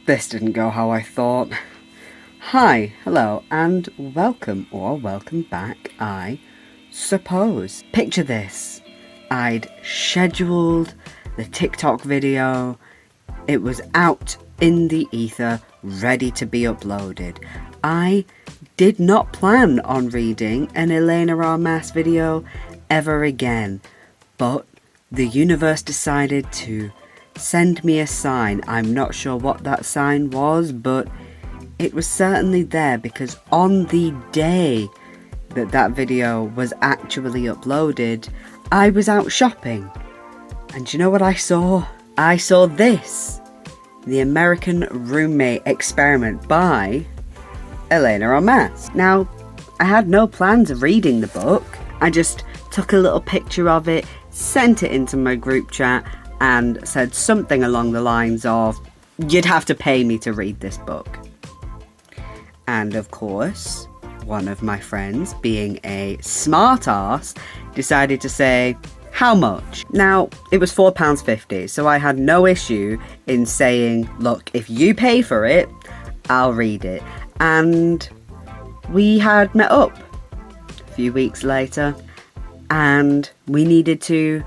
This didn't go how I thought. Hi, hello, and welcome, or welcome back, I suppose. Picture this. I'd scheduled the TikTok video. It was out in the ether, ready to be uploaded. I did not plan on reading an Elena Armas video ever again, but the universe decided to send me a sign. I'm not sure what that sign was, but it was certainly there, because on the day that that video was actually uploaded, I was out shopping. And you know what I saw? I saw this. The American Roommate Experiment by Elena Armas. Now, I had no plans of reading the book. I just took a little picture of it, sent it into my group chat, and said something along the lines of, "You'd have to pay me to read this book." And of course, one of my friends, being a smart ass, decided to say, "How much?" Now, it was £4.50, so I had no issue in saying, "Look, if you pay for it, I'll read it." And we had met up a few weeks later, and we needed to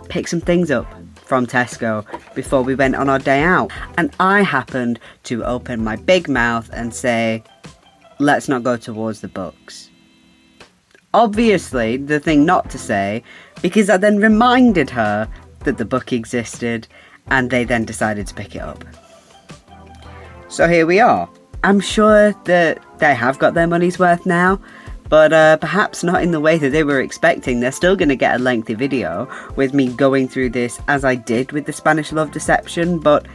pick some things up from Tesco before we went on our day out. And I happened to open my big mouth and say, "Let's not go towards the books." Obviously, the thing not to say, because I then reminded her that the book existed, and they then decided to pick it up. So here we are. I'm sure that they have got their money's worth now, but perhaps not in the way that they were expecting. They're still going to get a lengthy video with me going through this as I did with the Spanish Love Deception, but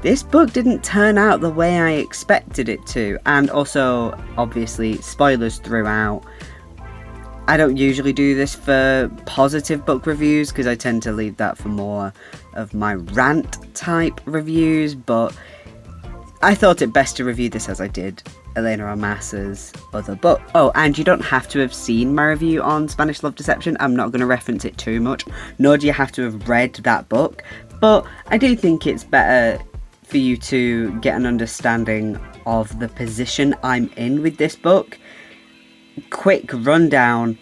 this book didn't turn out the way I expected it to. And also, obviously, spoilers throughout. I don't usually do this for positive book reviews because I tend to leave that for more of my rant type reviews, but I thought it best to review this as I did Elena Armas's other book. Oh, and you don't have to have seen my review on Spanish Love Deception. I'm not going to reference it too much, nor do you have to have read that book, but I do think it's better for you to get an understanding of the position I'm in with this book. Quick rundown.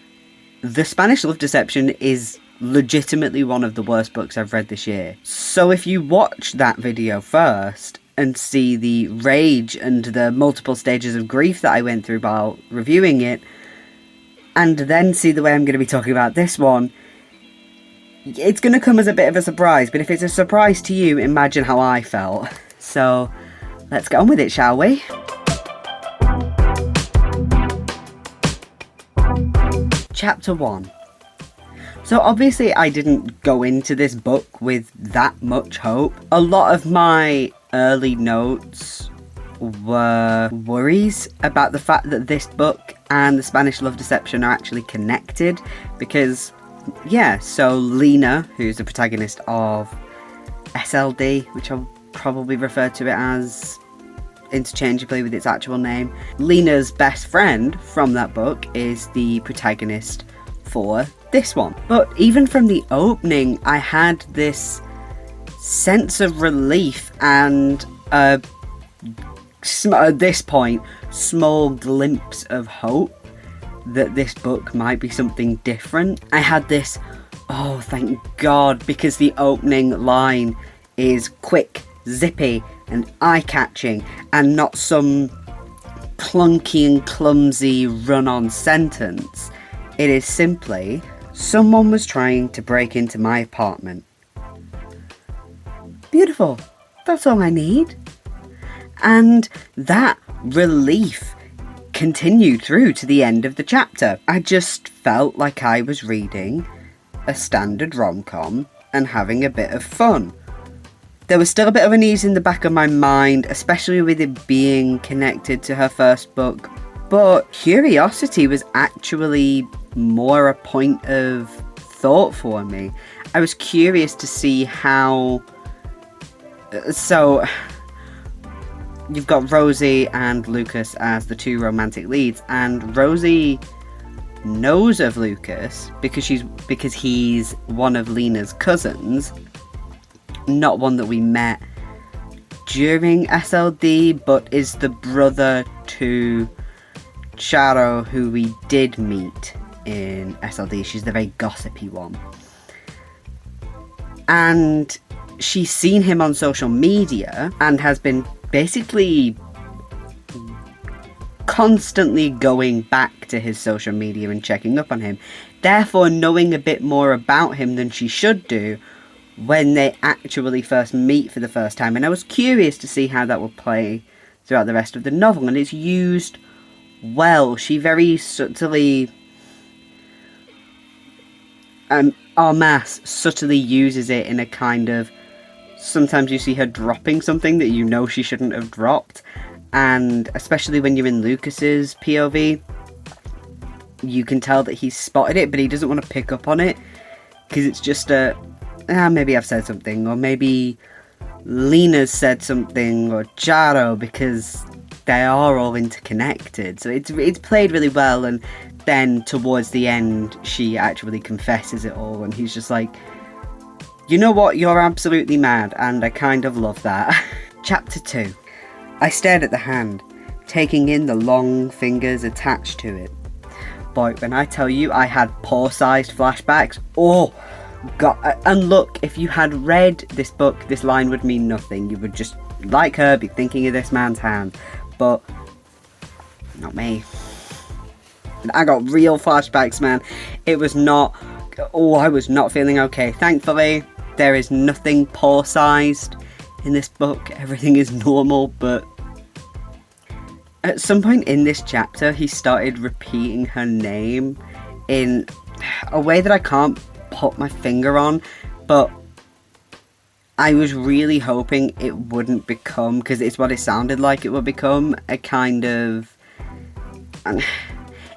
The Spanish Love Deception is legitimately one of the worst books I've read this year. So if you watch that video first and see the rage and the multiple stages of grief that I went through while reviewing it, and then see the way I'm going to be talking about this one, it's going to come as a bit of a surprise. But if it's a surprise to you, imagine how I felt. So let's get on with it, shall we? Chapter 1. So obviously I didn't go into this book with that much hope. A lot of my early notes were worries about the fact that this book and the Spanish Love Deception are actually connected, because so Lena, who's the protagonist of SLD, which I'll probably refer to it as interchangeably with its actual name, Lena's best friend from that book is the protagonist for this one. But even from the opening, I had this sense of relief and at this point, small glimpse of hope that this book might be something different. I had this, oh thank God, because the opening line is quick, zippy and eye-catching, and not some clunky and clumsy run-on sentence. It is simply, "Someone was trying to break into my apartment." Beautiful. That's all I need. And that relief continued through to the end of the chapter. I just felt like I was reading a standard rom-com and having a bit of fun. There was still a bit of unease in the back of my mind, especially with it being connected to her first book, but curiosity was actually more a point of thought for me. I was curious to see how... So, you've got Rosie and Lucas as the two romantic leads, and Rosie knows of Lucas because he's one of Lena's cousins, not one that we met during SLD, but is the brother to Charo, who we did meet in SLD. She's the very gossipy one. And she's seen him on social media and has been basically constantly going back to his social media and checking up on him, therefore knowing a bit more about him than she should do when they actually first meet for the first time. And I was curious to see how that would play throughout the rest of the novel, and it's used well. She very subtly, Armas subtly uses it in a kind of, sometimes you see her dropping something that you know she shouldn't have dropped, and especially when you're in Lucas's POV, you can tell that he's spotted it, but he doesn't want to pick up on it, because it's just maybe I've said something, or maybe Lena's said something, or Charo, because they are all interconnected. So it's played really well, and then towards the end she actually confesses it all, and he's just like, you know what, you're absolutely mad, and I kind of love that. Chapter 2. I stared at the hand, taking in the long fingers attached to it. Boy, when I tell you I had paw-sized flashbacks, oh god. And look, if you had read this book, this line would mean nothing. You would just, like her, be thinking of this man's hand. But not me. I got real flashbacks, man. It was not, I was not feeling okay. Thankfully, there is nothing paw-sized in this book. Everything is normal, but at some point in this chapter, he started repeating her name in a way that I can't put my finger on, but I was really hoping it wouldn't become, because it's what it sounded like it would become, a kind of,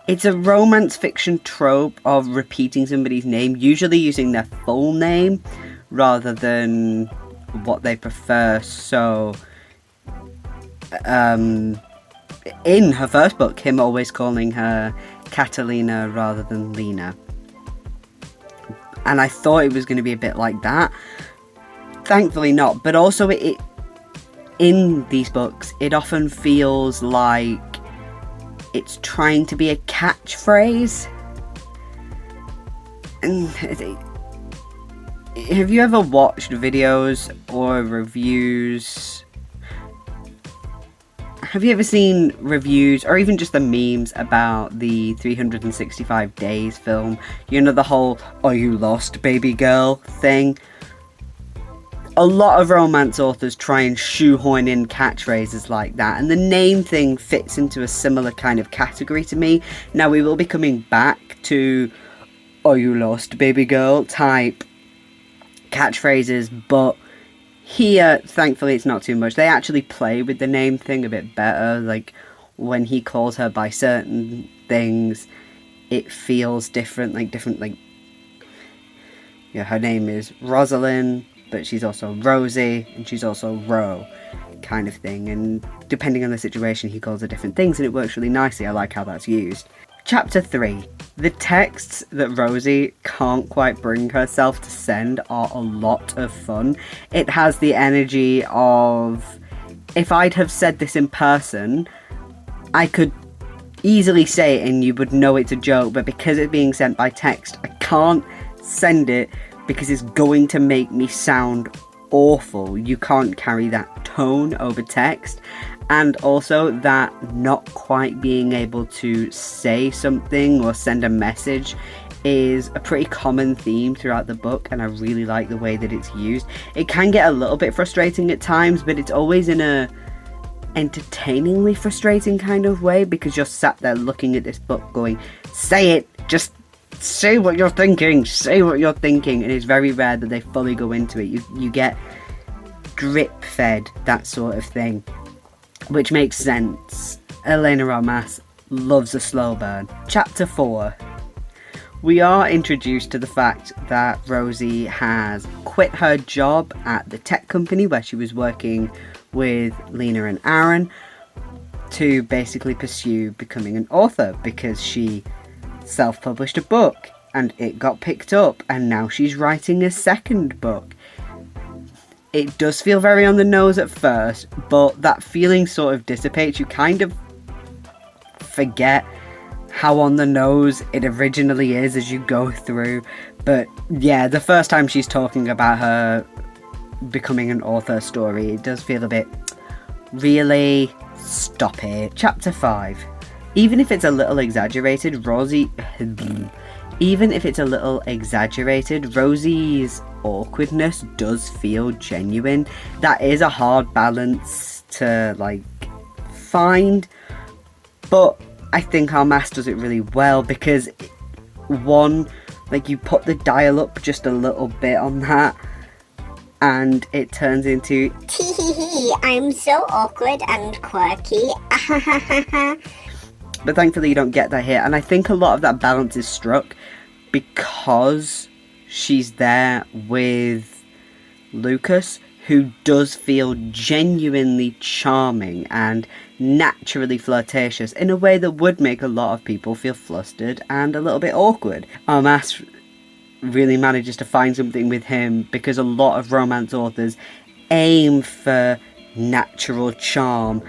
it's a romance fiction trope of repeating somebody's name, usually using their full name rather than what they prefer. So in her first book, him always calling her Catalina rather than Lena, and I thought it was going to be a bit like that. Thankfully not, but also it in these books, it often feels like it's trying to be a catchphrase. And have you ever watched videos or reviews? Have you ever seen reviews or even just the memes about the 365 Days film? You know, the whole "are you lost, baby girl" thing? A lot of romance authors try and shoehorn in catchphrases like that, and the name thing fits into a similar kind of category to me. Now, we will be coming back to "are you lost, baby girl" type catchphrases, but here, thankfully, it's not too much. They actually play with the name thing a bit better. Like, when he calls her by certain things, it feels different, yeah, her name is Rosalind, but she's also Rosie, and she's also Ro, kind of thing. And depending on the situation, he calls her different things, and it works really nicely. I like how that's used. Chapter 3. The texts that Rosie can't quite bring herself to send are a lot of fun. It has the energy of, if I'd have said this in person, I could easily say it and you would know it's a joke, but because it's being sent by text, I can't send it because it's going to make me sound awful. You can't carry that tone over text. And also that not quite being able to say something or send a message is a pretty common theme throughout the book, and I really like the way that it's used. It can get a little bit frustrating at times, but it's always in a entertainingly frustrating kind of way, because you're sat there looking at this book going, say it, just say what you're thinking, and it's very rare that they fully go into it. You get drip fed, that sort of thing, which makes sense. Elena Armas loves a slow burn. Chapter 4. We are introduced to the fact that Rosie has quit her job at the tech company where she was working with Lena and Aaron to basically pursue becoming an author, because she self-published a book and it got picked up, and now she's writing a second book. It does feel very on the nose at first, but that feeling sort of dissipates. You kind of forget how on the nose it originally is as you go through. But yeah, the first time she's talking about her becoming an author story, it does feel a bit, really? Stop it. Chapter 5. Even if it's a little exaggerated, Rosie's awkwardness does feel genuine. That is a hard balance to, like, find, but I think Armas does it really well, because one, like, you put the dial up just a little bit on that, and it turns into Tee-hee-hee, I'm so awkward and quirky. But thankfully you don't get that here, and I think a lot of that balance is struck because she's there with Lucas, who does feel genuinely charming and naturally flirtatious in a way that would make a lot of people feel flustered and a little bit awkward. Armas really manages to find something with him, because a lot of romance authors aim for natural charm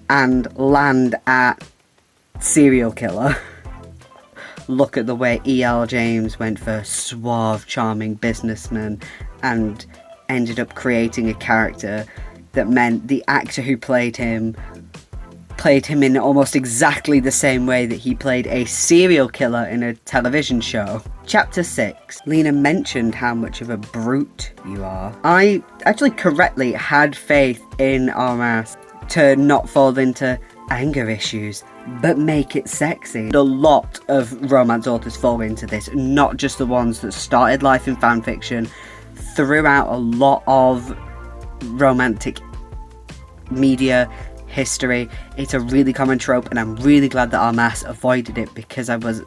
and land at serial killer. Look at the way E.L. James went for suave, charming businessman and ended up creating a character that meant the actor who played him in almost exactly the same way that he played a serial killer in a television show. Chapter 6. Lena mentioned how much of a brute you are. I actually correctly had faith in Armas to not fall into anger issues, but make it sexy. A lot of romance authors fall into this, not just the ones that started life in fanfiction. Throughout a lot of romantic media history, it's a really common trope, and I'm really glad that Armas avoided it, because I was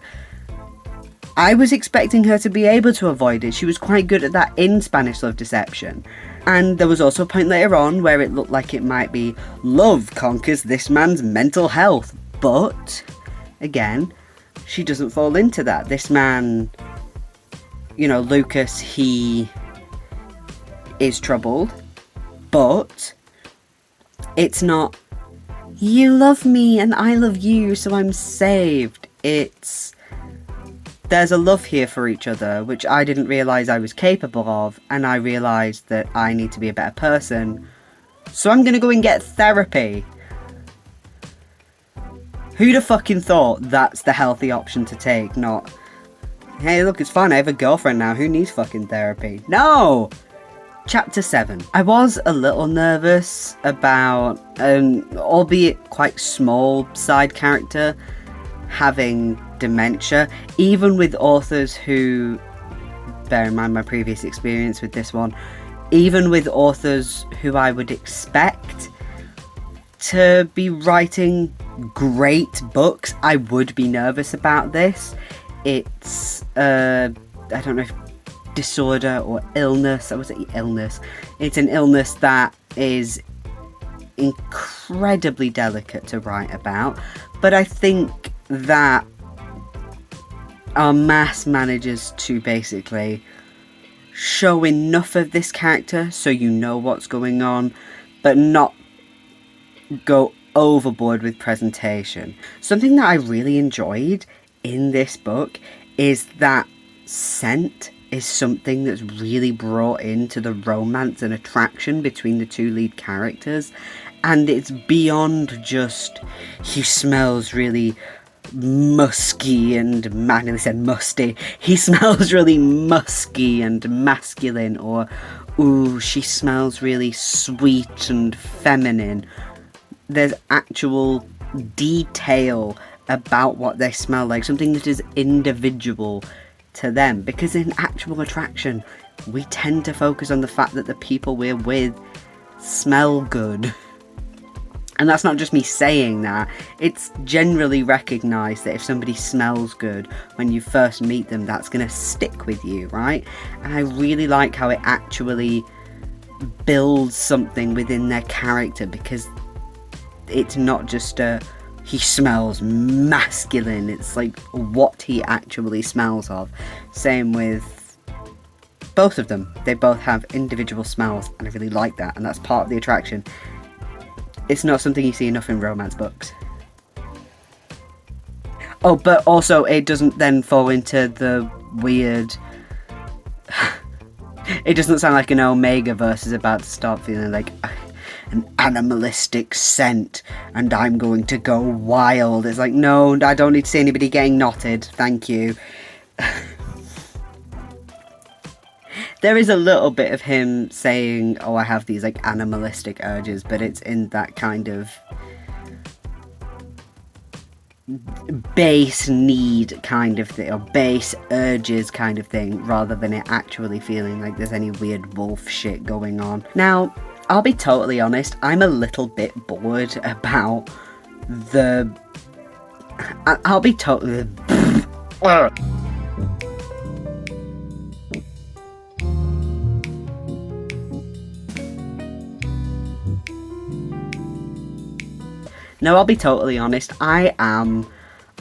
expecting her to be able to avoid it. She was quite good at that in Spanish Love Deception. And there was also a point later on where it looked like it might be love conquers this man's mental health. But, again, she doesn't fall into that. This man, Lucas, he is troubled. But it's not, you love me and I love you, so I'm saved. It's, there's a love here for each other, which I didn't realise I was capable of, and I realised that I need to be a better person, so I'm gonna go and get therapy. Who'd have fucking thought that's the healthy option to take, not, hey look, it's fine, I have a girlfriend now, who needs fucking therapy? No! Chapter 7. I was a little nervous about an albeit quite small side character having dementia, even with authors who, bear in mind my previous experience with this one, even with authors who I would expect to be writing great books, I would be nervous about this. It's, I don't know if disorder or illness, I would say illness. It's an illness that is incredibly delicate to write about, but I think that Armas manages to basically show enough of this character so you know what's going on, but not go overboard with presentation. Something that I really enjoyed in this book is that scent is something that's really brought into the romance and attraction between the two lead characters, and it's beyond just he smells really musky and I nearly said musty. He smells really musky and masculine, or ooh, she smells really sweet and feminine. There's actual detail about what they smell like, something that is individual to them, because in actual attraction we tend to focus on the fact that the people we're with smell good. And that's not just me saying that, it's generally recognised that if somebody smells good when you first meet them, that's going to stick with you, right? And I really like how it actually builds something within their character, because it's not just he smells masculine, it's like what he actually smells of. Same with both of them, they both have individual smells, and I really like that, and that's part of the attraction. It's not something you see enough in romance books. Oh, but also it doesn't then fall into the weird... It doesn't sound like an Omega verse is about to start feeling like an animalistic scent and I'm going to go wild. It's like, no, I don't need to see anybody getting knotted. Thank you. There is a little bit of him saying, oh, I have these like animalistic urges, but it's in that kind of base need kind of thing, or base urges kind of thing, rather than it actually feeling like there's any weird wolf shit going on. Now, I'll be totally honest, I'm a little bit bored about the... I'll be totally... No, I'll be totally honest, I am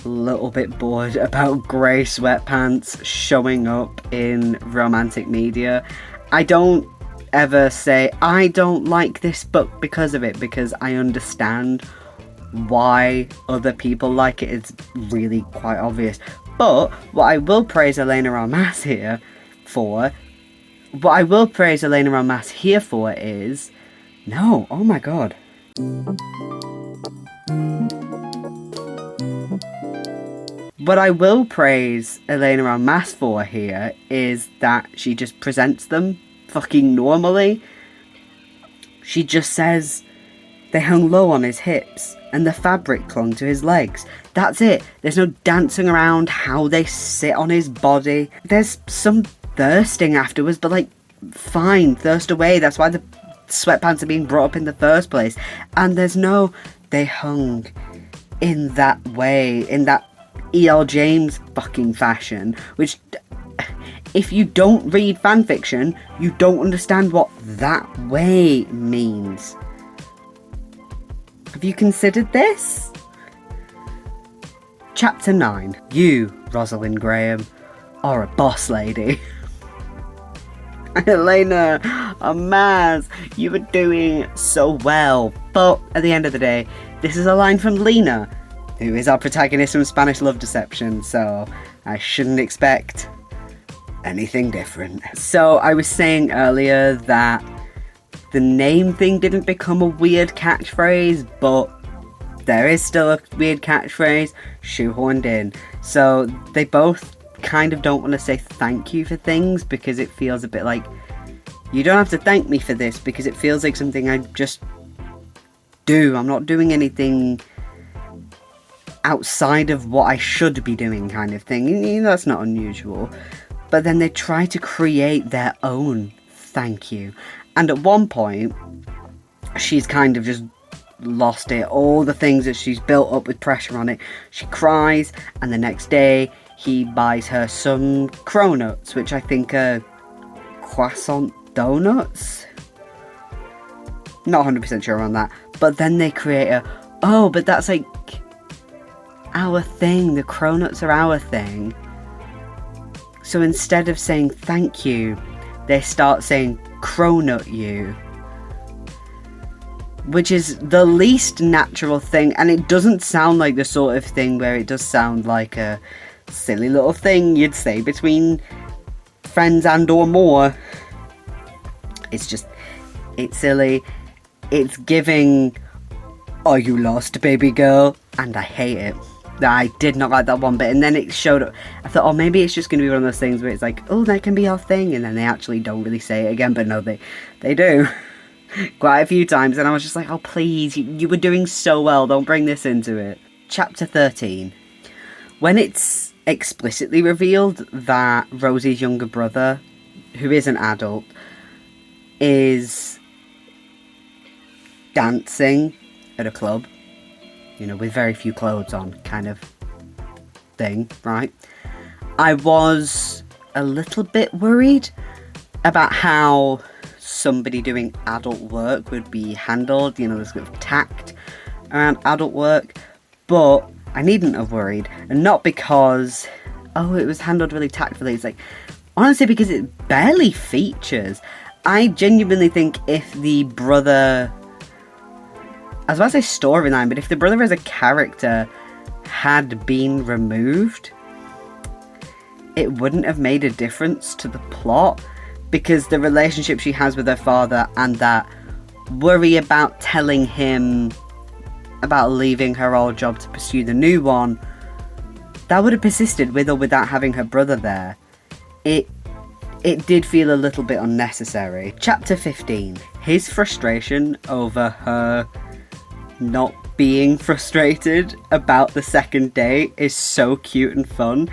a little bit bored about grey sweatpants showing up in romantic media. I don't ever say, I don't like this book because of it, because I understand why other people like it. It's really quite obvious. But what I will praise Elena Armas here for, is, no, oh my god. What I will praise Elena Armas for here is that she just presents them fucking normally. She just says they hung low on his hips and the fabric clung to his legs. That's it. There's no dancing around how they sit on his body. There's some thirsting afterwards, but like, fine, thirst away. That's why the sweatpants are being brought up in the first place. And there's no, they hung in that way, in that E.L. James fucking fashion, which, if you don't read fanfiction, you don't understand what that way means. Have you considered this? Chapter 9. You, Rosalind Graham, are a boss lady. Elena Armas, you were doing so well. But at the end of the day, this is a line from Lena, who is our protagonist from Spanish Love Deception, so I shouldn't expect anything different. So I was saying earlier that the name thing didn't become a weird catchphrase, but there is still a weird catchphrase shoehorned in. So they both kind of don't want to say thank you for things, because it feels a bit like, you don't have to thank me for this, because it feels like something I just do. I'm not doing anything outside of what I should be doing, kind of thing. You know, that's not unusual. But then they try to create their own thank you. And at one point, she's kind of just lost it. All the things that she's built up with pressure on it. She cries, and the next day, he buys her some cronuts, which I think are croissant donuts? Not 100% sure on that. But then they create but that's like our thing. The cronuts are our thing. So instead of saying thank you, they start saying cronut you, which is the least natural thing, and it doesn't sound like the sort of thing where it does sound like a silly little thing you'd say between friends and or more. It's silly. It's giving, are you lost, baby girl? And I hate it. I did not like that one bit, and then it showed up. I thought, maybe it's just going to be one of those things where it's like, oh, that can be our thing, and then they actually don't really say it again, but no, they do. Quite a few times, and I was just like, oh, please, you were doing so well, don't bring this into it. Chapter 13. When it's explicitly revealed that Rosie's younger brother, who is an adult, is dancing at a club, with very few clothes on, kind of thing, right? I was a little bit worried about how somebody doing adult work would be handled, there's sort of tact around adult work, but I needn't have worried, and not because, it was handled really tactfully. It's like, Honestly, because it barely features. I genuinely think if the brother... I was about to say storyline, but if the brother as a character had been removed, it wouldn't have made a difference to the plot, because the relationship she has with her father and that worry about telling him about leaving her old job to pursue the new one, that would have persisted with or without having her brother there. It did feel a little bit unnecessary. Chapter 15. His frustration over her not being frustrated about the second date is so cute and fun,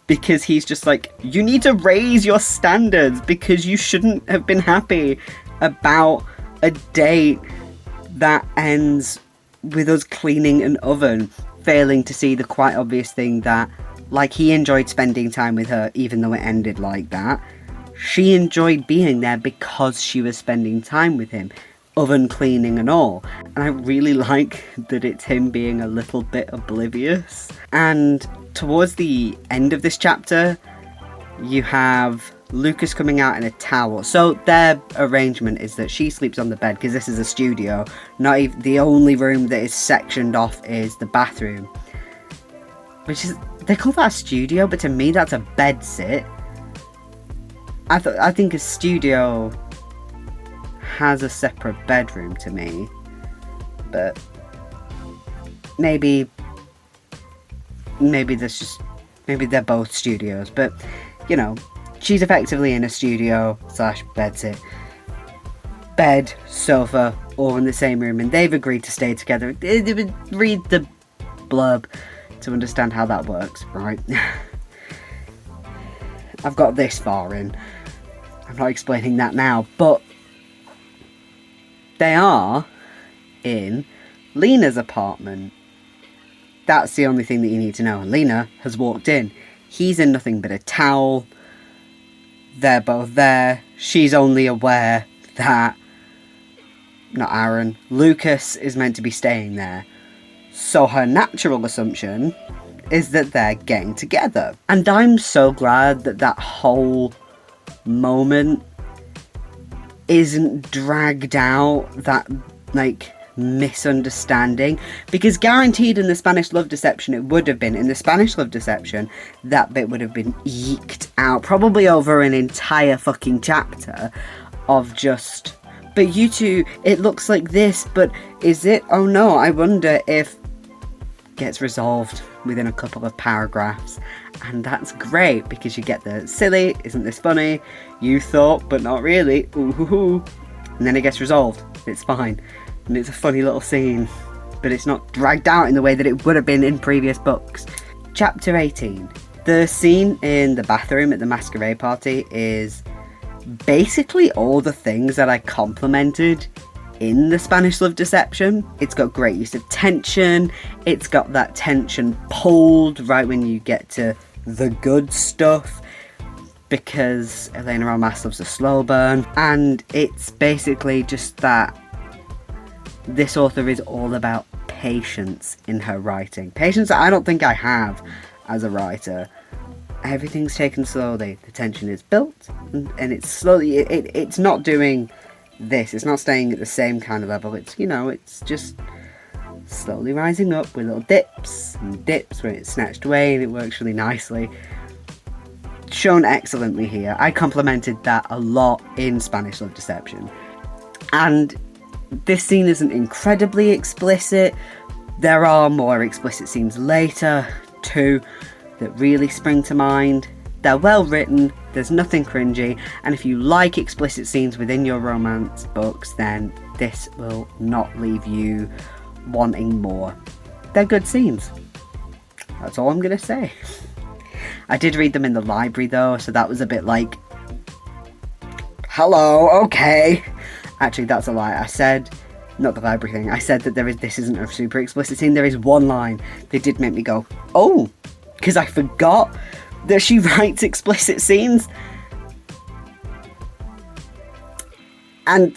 because he's just like, you need to raise your standards because you shouldn't have been happy about a date that ends with us cleaning an oven, failing to see the quite obvious thing that, like, he enjoyed spending time with her even though it ended like that. She enjoyed being there because she was spending time with him, oven cleaning and all. And I really like that it's him being a little bit oblivious. And towards the end of this chapter, you have Lucas coming out in a towel. So their arrangement is that she sleeps on the bed, because this is a studio. Not even the only room that is sectioned off is the bathroom, which is, they call that a studio, but to me that's a bed sit. I think a studio has a separate bedroom to me, but maybe they're both studios. But you know, she's effectively in a studio / bed sit. Bed, sofa, all in the same room, and they've agreed to stay together. Read the blurb to understand how that works, right? I've got this far in. I'm not explaining that now, but they are in Lena's apartment. That's the only thing that you need to know. And Lena has walked in. He's in nothing but a towel. They're both there. She's only aware that, not Aaron, Lucas is meant to be staying there. So her natural assumption is that they're getting together. And I'm so glad that that whole moment isn't dragged out, that, like, misunderstanding, because guaranteed in the Spanish love deception it would have been. In the Spanish love deception, that bit would have been eked out, probably over an entire fucking chapter of just, but you two, it looks like this, but is it? Oh no, I wonder if, gets resolved within a couple of paragraphs. And that's great, because you get the silly, isn't this funny, you thought but not really, ooh hoo hoo, and then it gets resolved. It's fine, and it's a funny little scene, but it's not dragged out in the way that it would have been in previous books. Chapter 18. The scene in the bathroom at the masquerade party is basically all the things that I complimented in the Spanish love deception. It's got great use of tension. It's got that tension pulled right when you get to the good stuff, because Elena Armas loves a slow burn. And it's basically just that this author is all about patience in her writing. Patience that I don't think I have as a writer. Everything's taken slowly. The tension is built, and it's slowly, it's not doing this, it's not staying at the same kind of level. It's, you know, it's just slowly rising up with little dips and dips where it's snatched away, and it works really nicely. Shown excellently here. I complimented that a lot in Spanish love deception. And this scene isn't incredibly explicit. There are more explicit scenes later too that really spring to mind. They're well written, there's nothing cringy, and if you like explicit scenes within your romance books, then this will not leave you wanting more. They're good scenes. That's all I'm gonna say. I did read them in the library though, so that was a bit like, hello, okay. Actually, that's a lie. I said, not the library thing, I said that this isn't a super explicit scene. There is one line that did make me go, oh, because I forgot that she writes explicit scenes. And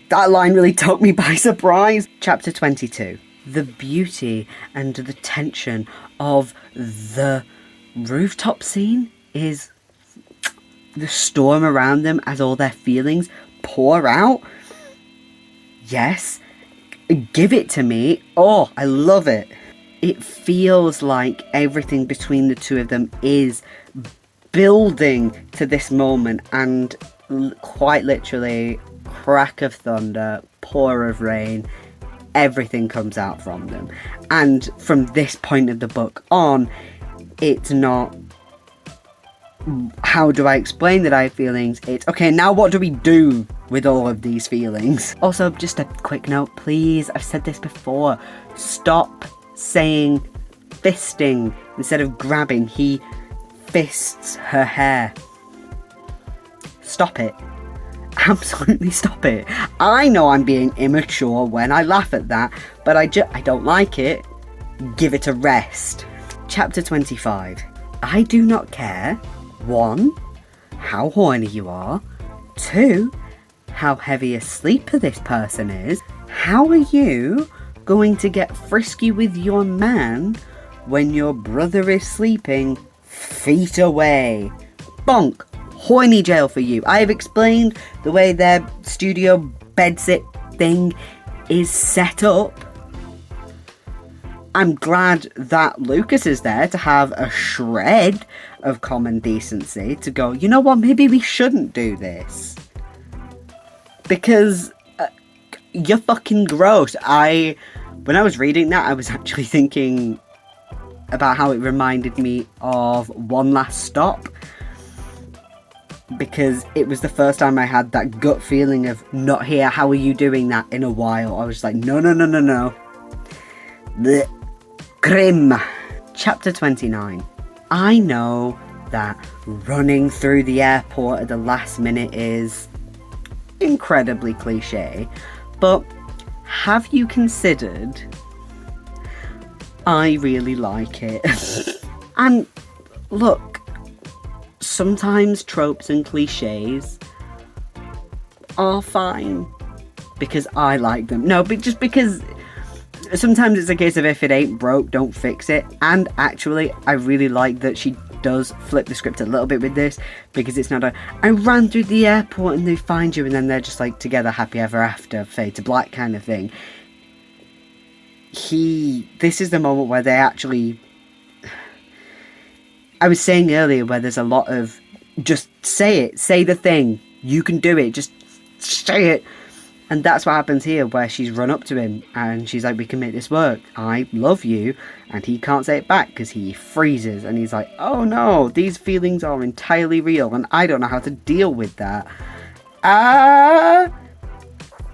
that line really took me by surprise. Chapter 22. The beauty and the tension of the rooftop scene is the storm around them as all their feelings pour out. Yes, give it to me. Oh, I love it. It feels like everything between the two of them is building to this moment, and quite literally, crack of thunder, pour of rain, everything comes out from them. And from this point of the book on, it's not, how do I explain that I have feelings? It's, okay, now what do we do with all of these feelings? Also, just a quick note, please, I've said this before, stop saying fisting instead of grabbing. He fists her hair. Stop it. Absolutely stop it. I know I'm being immature when I laugh at that, but I don't like it. Give it a rest. Chapter 25. I do not care. 1. How horny you are. 2. How heavy a sleeper this person is. How are you going to get frisky with your man when your brother is sleeping feet away? Bonk. Horny jail for you. I have explained the way their studio bedsit thing is set up. I'm glad that Lucas is there to have a shred of common decency to go, you know what, maybe we shouldn't do this. Because you're fucking gross. When I was reading that, I was actually thinking about how it reminded me of One Last Stop. Because it was the first time I had that gut feeling of, not here, how are you doing that, in a while. I was like, no. Blech. Grim. Chapter 29. I know that running through the airport at the last minute is incredibly cliche, but have you considered, I really like it. And look, sometimes tropes and cliches are fine because I like them. No, but just because sometimes it's a case of if it ain't broke, don't fix it. And actually, I really like that she does flip the script a little bit with this, because it's not I ran through the airport and they find you and then they're just like together happy ever after, fade to black kind of thing. This is the moment where they actually, I was saying earlier, where there's a lot of just say the thing, you can do it, just say it. And that's what happens here, where she's run up to him and she's like, we can make this work, I love you. And he can't say it back because he freezes and he's like, oh no, these feelings are entirely real and I don't know how to deal with that.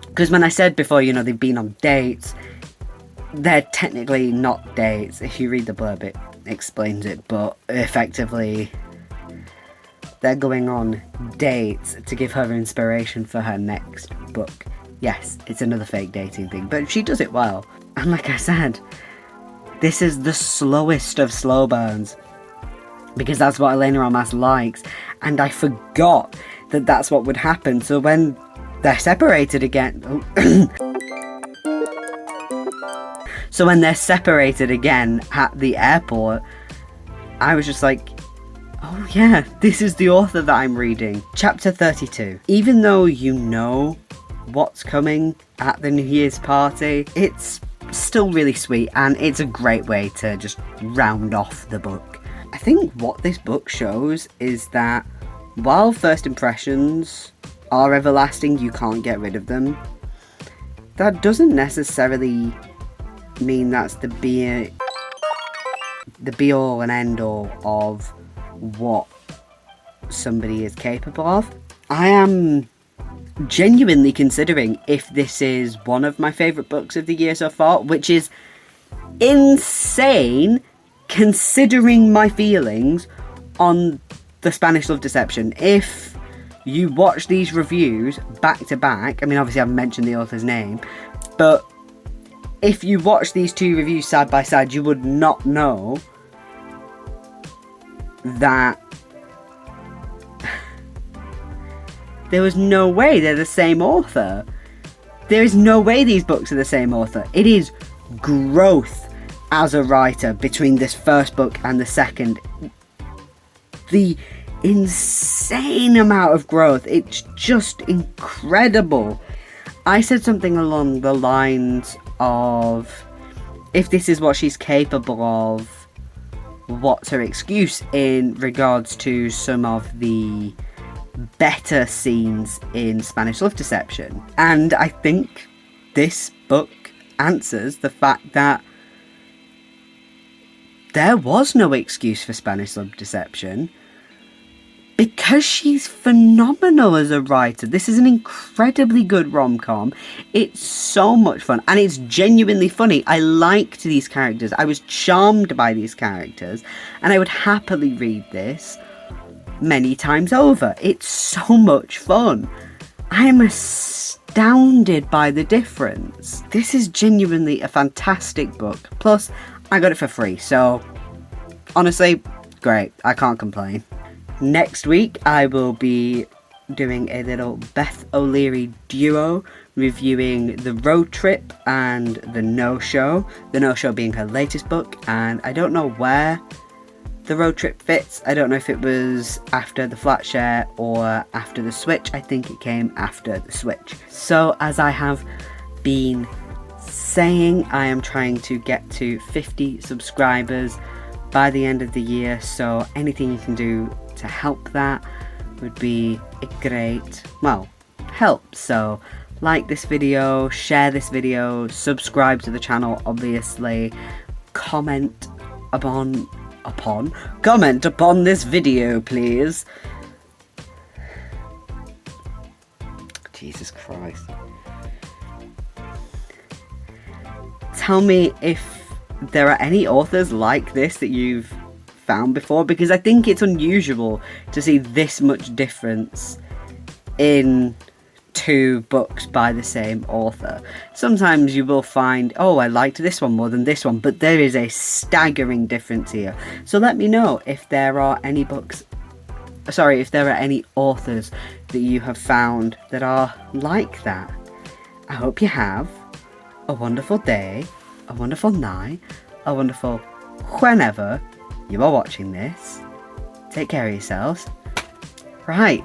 Because when I said before, they've been on dates, they're technically not dates. If you read the blurb, it explains it, but effectively they're going on dates to give her inspiration for her next book. Yes, it's another fake dating thing, but she does it well. And like I said, this is the slowest of slow burns, because that's what Elena Armas likes, and I forgot that that's what would happen. So when they're separated again, at the airport, I was just like, oh yeah, this is the author that I'm reading. Chapter 32. Even though you know what's coming at the New Year's party, it's still really sweet, and it's a great way to just round off the book. I think what this book shows is that while first impressions are everlasting, you can't get rid of them, that doesn't necessarily mean that's the be all and end all of what somebody is capable of. I am genuinely considering if this is one of my favourite books of the year so far, which is insane considering my feelings on the Spanish Love Deception. If you watch these reviews back to back, I mean obviously I've mentioned the author's name, but if you watch these two reviews side by side, you would not know that there was no way they're the same author. There is no way these books are the same author. It is growth as a writer between this first book and the second. the insane amount of growth. It's just incredible. I said something along the lines of, if this is what she's capable of, what's her excuse in regards to some of the better scenes in Spanish Love Deception? And I think this book answers the fact that there was no excuse for Spanish Love Deception, because she's phenomenal as a writer. This is an incredibly good rom-com. It's so much fun, and it's genuinely funny. I liked these characters. I was charmed by these characters, and I would happily read this many times over. It's so much fun. I'm astounded by the difference. This is genuinely a fantastic book. Plus, I got it for free, so honestly, great. I can't complain. Next week, I will be doing a little Beth O'Leary duo reviewing The Road Trip and The No-Show. The No-Show being her latest book, and I don't know where The Road Trip fits. I don't know if it was after the flat share or after the switch. I think it came after the switch. So, as I have been saying, I am trying to get to 50 subscribers by the end of the year, so anything you can do to help that would be a great, well, help. So like this video, share this video, subscribe to the channel, obviously, comment upon this video, please. Jesus Christ. Tell me if there are any authors like this that you've found before, because I think it's unusual to see this much difference in two books by the same author. Sometimes you will find, oh, I liked this one more than this one, but there is a staggering difference here. So let me know if there are any if there are any authors that you have found that are like that. I hope you have a wonderful day, a wonderful night, a wonderful whenever you are watching this. Take care of yourselves. Right.